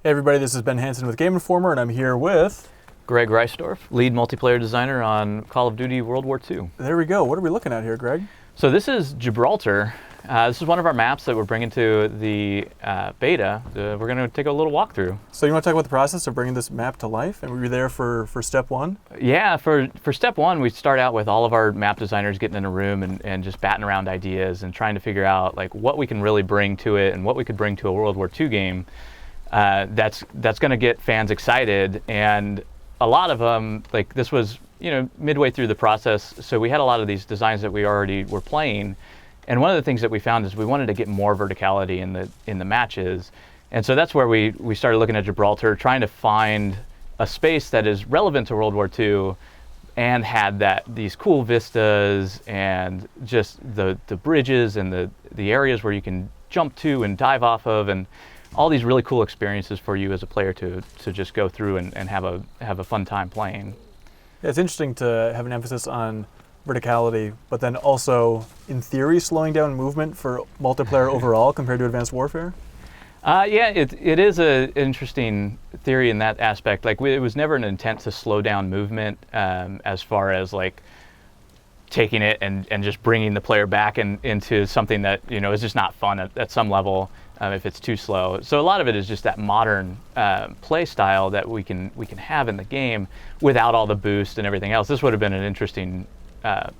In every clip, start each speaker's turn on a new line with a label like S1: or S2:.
S1: Hey everybody, this is Ben Hanson with Game Informer, and I'm here with...
S2: Greg Reisdorf, lead multiplayer designer on Call of Duty World War II.
S1: There we go. What are we looking at here, Greg?
S2: So this is Gibraltar. This is one of our maps that we're bringing to the beta. We're going to take a little walkthrough.
S1: So you want to talk about the process of bringing this map to life? And we were there for step one?
S2: Yeah, for step one, we start out with all of our map designers getting in a room and just batting around ideas and trying to figure out like what we can really bring to it and what we could bring to a World War II game that's going to get fans excited. And a lot of them, like this was, midway through the process, so we had a lot of these designs that we already were playing. And one of the things that we found is we wanted to get more verticality in the matches. And so that's where we started looking at Gibraltar, trying to find a space that is relevant to World War II and had these cool vistas and just the bridges and the areas where you can jump to and dive off of, and all these really cool experiences for you as a player to just go through and have a fun time playing.
S1: Yeah, it's interesting to have an emphasis on verticality, but then also, in theory, slowing down movement for multiplayer overall compared to Advanced Warfare?
S2: Yeah, it is an interesting theory in that aspect. Like, it was never an intent to slow down movement as far as like taking it and just bringing the player back into something that is just not fun at some level if it's too slow. So a lot of it is just that modern play style that we can have in the game without all the boost and everything else. This would have been an interesting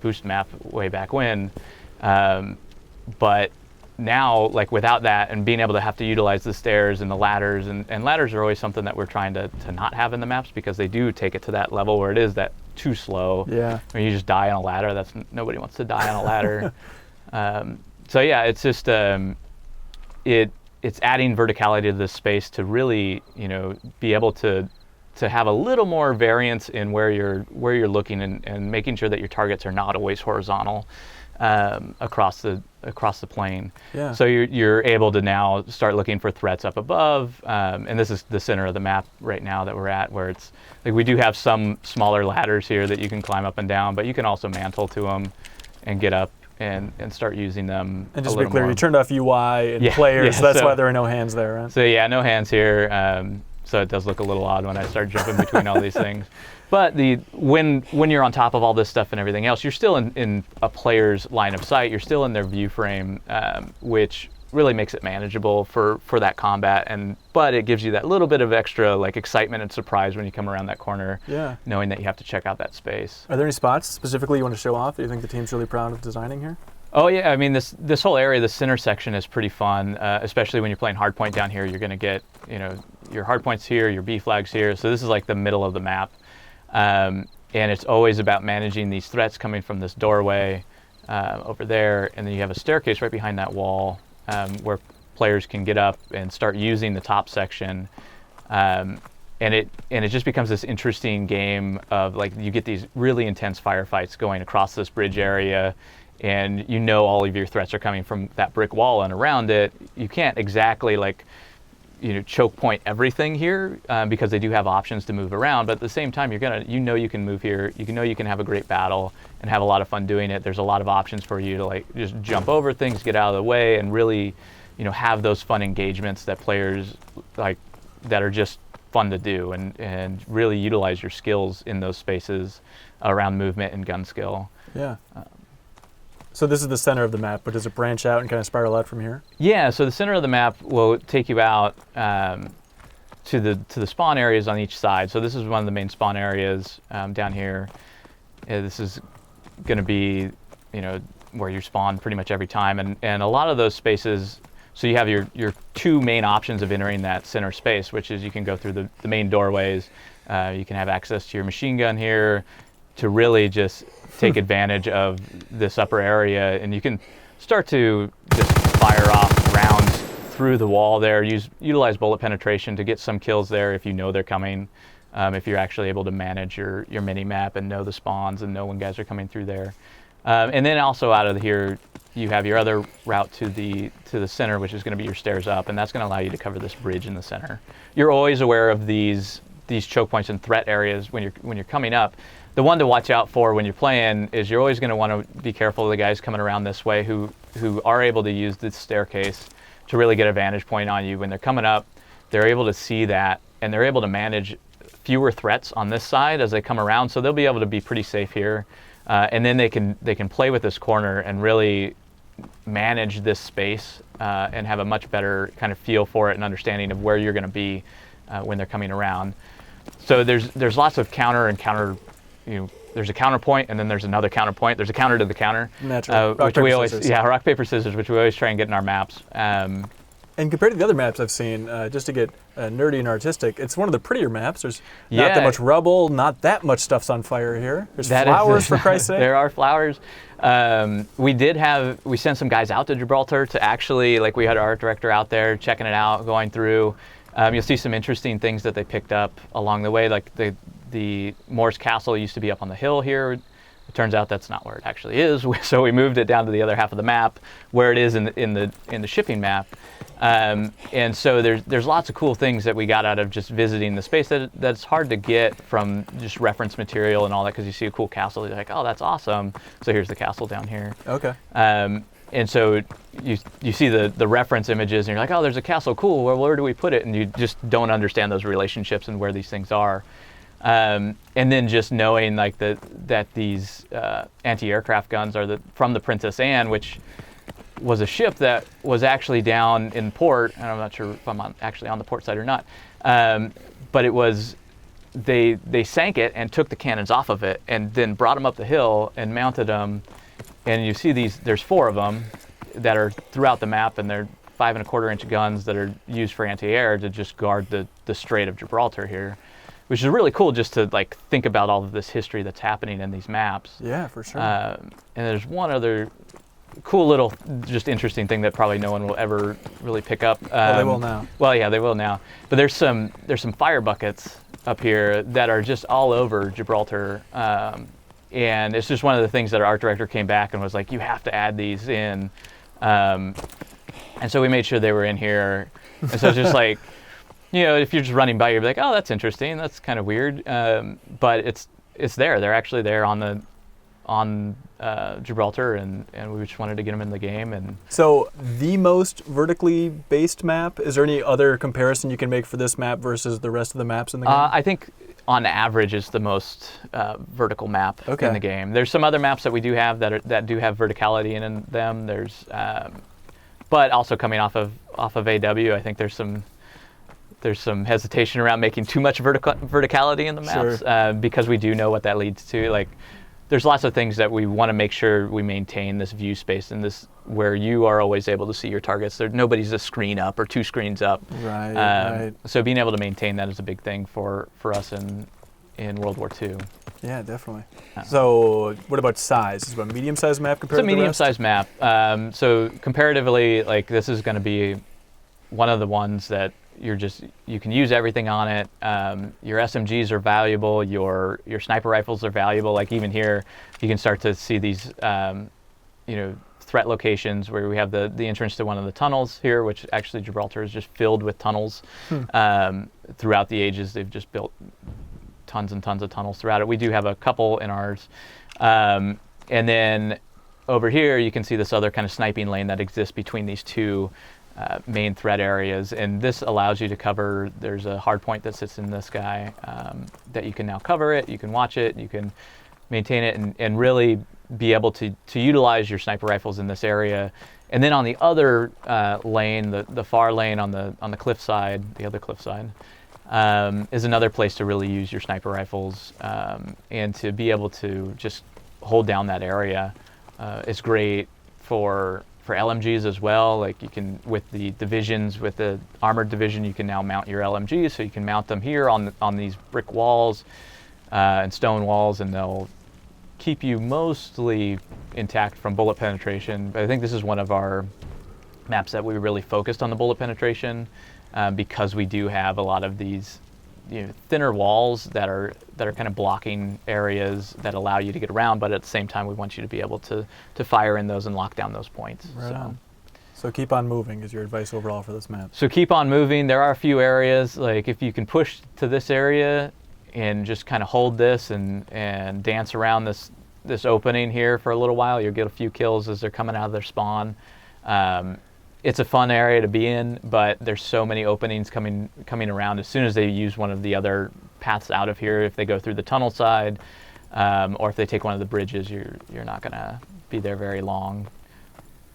S2: boost map way back when, but now, like without that and being able to have to utilize the stairs and the ladders, and ladders are always something that we're trying to not have in the maps because they do take it to that level where it is that too slow.
S1: Yeah.
S2: When you just die on a ladder, nobody wants to die on a ladder. So yeah, it's just it's adding verticality to this space to really be able to have a little more variance in where you're looking and making sure that your targets are not always horizontal across the plane.
S1: Yeah.
S2: So you're able to now start looking for threats up above, and this is the center of the map right now that we're at, where it's like we do have some smaller ladders here that you can climb up and down, but you can also mantle to them and get up and start using them.
S1: And just
S2: a
S1: to be clear,
S2: more.
S1: You turned off UI and players, so that's why there are no hands there, right?
S2: So yeah, no hands here. So it does look a little odd when I start jumping between all these things. But when you're on top of all this stuff and everything else, you're still in a player's line of sight. You're still in their view frame, which really makes it manageable for that combat. But it gives you that little bit of extra like excitement and surprise when you come around that corner, knowing that you have to check out that space.
S1: Are there any spots specifically you want to show off that you think the team's really proud of designing here?
S2: Oh yeah, I mean this whole area, the center section is pretty fun, especially when you're playing hardpoint down here. You're going to get your hardpoints here, your B flags here. So this is like the middle of the map, and it's always about managing these threats coming from this doorway over there, and then you have a staircase right behind that wall where players can get up and start using the top section, and it just becomes this interesting game of like you get these really intense firefights going across this bridge area. And all of your threats are coming from that brick wall and around it. You can't exactly choke point everything here because they do have options to move around. But at the same time, you can move here. You can have a great battle and have a lot of fun doing it. There's a lot of options for you to like just jump over things, get out of the way, and really, have those fun engagements that players like that are just fun to do and really utilize your skills in those spaces around movement and gun skill.
S1: Yeah. So this is the center of the map, but does it branch out and kind of spiral out from here? Yeah,
S2: so the center of the map will take you out to the spawn areas on each side. So this is one of the main spawn areas down here. This is going to be, where you spawn pretty much every time. And a lot of those spaces, so you have your two main options of entering that center space, which is you can go through the main doorways. You can have access to your machine gun here to really just take advantage of this upper area, and you can start to just fire off rounds through the wall there. Utilize bullet penetration to get some kills there if you know they're coming. If you're actually able to manage your mini map and know the spawns and know when guys are coming through there. And then also out of here, you have your other route to the center, which is going to be your stairs up, and that's going to allow you to cover this bridge in the center. You're always aware of these choke points and threat areas when you're coming up. The one to watch out for when you're playing is you're always going to want to be careful of the guys coming around this way who are able to use this staircase to really get a vantage point on you when they're coming up. they're able to see that, and they're able to manage fewer threats on this side as they come around. So they'll be able to be pretty safe here, and then they can play with this corner and really manage this space and have a much better kind of feel for it and understanding of where you're going to be when they're coming around. So there's lots of counter, there's a counterpoint, and then there's another counterpoint. There's a counter to the counter,
S1: Natural.
S2: which we always rock paper scissors, which we always try and get in our maps.
S1: And compared to the other maps I've seen, just to get nerdy and artistic, it's one of the prettier maps. There's not that much rubble, not that much stuff's on fire here. There's flowers, for Christ's sake.
S2: There are flowers. We sent some guys out to Gibraltar to actually, like we had our art director out there checking it out, going through. You'll see some interesting things that they picked up along the way, like the Moor's Castle used to be up on the hill here. It turns out that's not where it actually is, so we moved it down to the other half of the map, where it is in the shipping map. And so there's lots of cool things that we got out of just visiting the space that's hard to get from just reference material and all that, because you see a cool castle, you're like, oh, that's awesome. So here's the castle down here.
S1: Okay.
S2: And so you see the reference images, and you're like, oh, there's a castle, cool. Well, where do we put it? And you just don't understand those relationships and where these things are. And then just knowing like that these anti-aircraft guns are from the Princess Anne, which was a ship that was actually down in port, and I'm not sure if I'm actually on the port side or not. But it was they sank it and took the cannons off of it, and then brought them up the hill and mounted them. And you see there's 4 of them that are throughout the map, and they're 5 1/4 inch guns that are used for anti-air to just guard the Strait of Gibraltar here, which is really cool just to like think about all of this history that's happening in these maps.
S1: Yeah, for sure.
S2: And there's one other cool little, just interesting thing that probably no one will ever really pick up.
S1: Well, they will now.
S2: Well, yeah, they will now. But there's some fire buckets up here that are just all over Gibraltar. And it's just one of the things that our art director came back and was like, you have to add these in. And so we made sure they were in here. And so it's just like, if you're just running by, you're like, oh, that's interesting. That's kind of weird. But it's there. They're actually there on Gibraltar, and we just wanted to get them in the game. And
S1: so the most vertically based map, is there any other comparison you can make for this map versus the rest of the maps in the game?
S2: I think on average it's the most vertical map in the game. There's some other maps that we do have that do have verticality in them. There's but also coming off of AW, I think there's some hesitation around making too much verticality in the maps, because we do know what that leads to. Like, there's lots of things that we want to make sure we maintain this view space and this where you are always able to see your targets. Nobody's a screen up or 2 screens up.
S1: Right.
S2: So being able to maintain that is a big thing for us in World War II.
S1: Yeah, definitely. So what about size? Is it a medium-sized map compared to the rest?
S2: It's a medium-sized map. So comparatively, like, this is going to be one of the ones that you can use everything on it. Your SMGs are valuable. Your sniper rifles are valuable. Like, even here, you can start to see these, threat locations where we have the entrance to one of the tunnels here, which actually Gibraltar is just filled with tunnels. Throughout the ages, they've just built tons and tons of tunnels throughout it. We do have a couple in ours. And then over here, you can see this other kind of sniping lane that exists between these 2 main threat areas, and this allows you to cover. There's a hard point that sits in this guy that you can now cover it, you can watch it, you can maintain it, and really be able to utilize your sniper rifles in this area. And then on the other lane, the far lane on the cliff side, the other cliff side, is another place to really use your sniper rifles and to be able to just hold down that area. It's great for LMGs as well. Like, you can, with the divisions, with the armored division, you can now mount your LMGs, so you can mount them here on these brick walls and stone walls, and they'll keep you mostly intact from bullet penetration. But I think this is one of our maps that we really focused on the bullet penetration, because we do have a lot of these thinner walls that are kind of blocking areas that allow you to get around, but at the same time we want you to be able to fire in those and lock down those points.
S1: Right. So keep on moving is your advice overall for this map.
S2: So keep on moving. There are a few areas, like if you can push to this area and just kind of hold this and dance around this opening here for a little while, you'll get a few kills as they're coming out of their spawn. it's a fun area to be in, but there's so many openings coming around. As soon as they use one of the other paths out of here, if they go through the tunnel side, or if they take one of the bridges, you're not going to be there very long.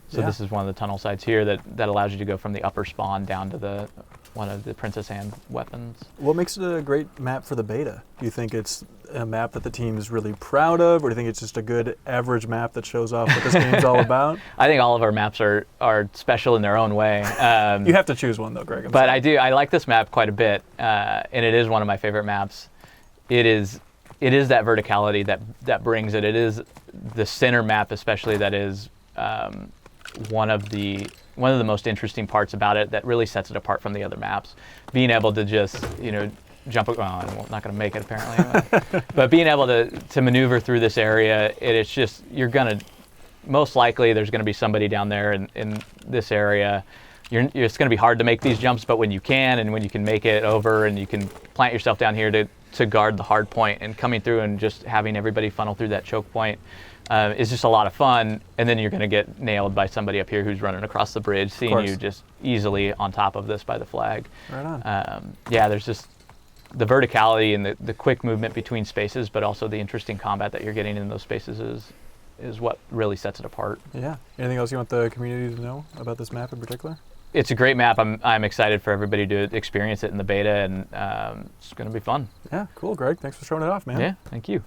S2: So this is one of the tunnel sides here that allows you to go from the upper spawn down to one of the Princess Anne weapons.
S1: What makes it a great map for the beta? Do you think it's a map that the team is really proud of, or do you think it's just a good average map that shows off what this game's all about?
S2: I think all of our maps are special in their own way.
S1: You have to choose one though, Greg.
S2: But I like this map quite a bit, and it is one of my favorite maps. It is that verticality that brings it. It is the center map especially that is one of the most interesting parts about it that really sets it apart from the other maps. Being able to just, jump, I'm not going to make it apparently, but being able to maneuver through this area, it's just, most likely there's going to be somebody down there in this area. It's going to be hard to make these jumps, but when you can, and when you can make it over and you can plant yourself down here to guard the hard point, and coming through and just having everybody funnel through that choke point, is just a lot of fun. And then you're going to get nailed by somebody up here who's running across the bridge, seeing you just easily on top of this by the flag.
S1: Right on.
S2: There's just the verticality and the quick movement between spaces, but also the interesting combat that you're getting in those spaces is what really sets it apart.
S1: Yeah. Anything else you want the community to know about this map in particular?
S2: It's a great map. I'm excited for everybody to experience it in the beta, and it's going to be fun.
S1: Yeah, cool, Greg. Thanks for showing it off, man.
S2: Yeah, thank you.